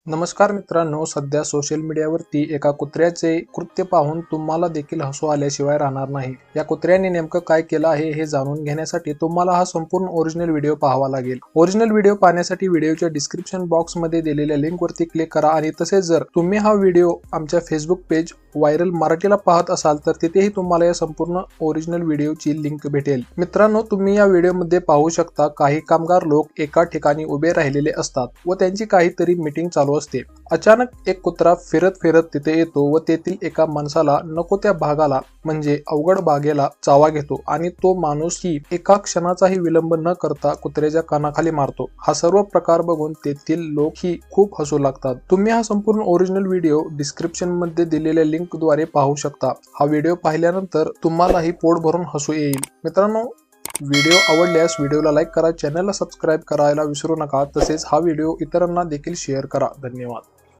नमस्कार मित्रांनो, सध्या सोशल मीडियावरती एका कुत्र्याचे कृत्य पाहून तुम्हाला देखील हसू आल्याशिवाय राहणार नाही। या कुत्र्याने नेमकं काय केलं आहे हे जाणून घेण्यासाठी तुम्हाला हा संपूर्ण ओरिजिनल व्हिडिओ पाहावा लागेल। ओरिजिनल व्हिडिओ पाहण्यासाठी व्हिडिओच्या डिस्क्रिप्शन बॉक्स मध्ये दिलेल्या लिंक वरती क्लिक करा आणि तसेच जर तुम्ही हा व्हिडिओ आमच्या फेसबुक पेज व्हायरल मराठीला पाहत असाल तर तिथेही तुम्हाला या संपूर्ण ओरिजिनल व्हिडिओची लिंक भेटेल। मित्रांनो, तुम्ही या व्हिडिओमध्ये पाहू शकता काही कामगार लोक एका ठिकाणी उभे राहिलेले असतात व त्यांची काहीतरी मीटिंग चालू असते। अचानक एक कुत्रा फिरत फिरत तिथे येतो व तेथील एका माणसाला नको त्या भागाला म्हणजे अवघड भागेला चावा घेतो आणि तो माणूस ही एका क्षणाचाही विलंब न करता कुत्र्याच्या कानाखाली मारतो। हा सर्व प्रकार बघून तेथील लोक ही खूप हसू लागतात। तुम्ही हा संपूर्ण ओरिजिनल व्हिडिओ डिस्क्रिप्शन मध्ये दिलेल्या लिंक द्वारे पाहू शकता। हा व्हिडिओ पाहिल्यानंतर तुम्हालाही पोट भरून हसू येईल। मित्रांनो, व्हिडिओ आवडल्यास व्हिडिओला लाईक करा, चॅनलला सबस्क्राईब करायला विसरू नका, तसेच हा व्हिडिओ इतरांना देखील शेअर करा। धन्यवाद।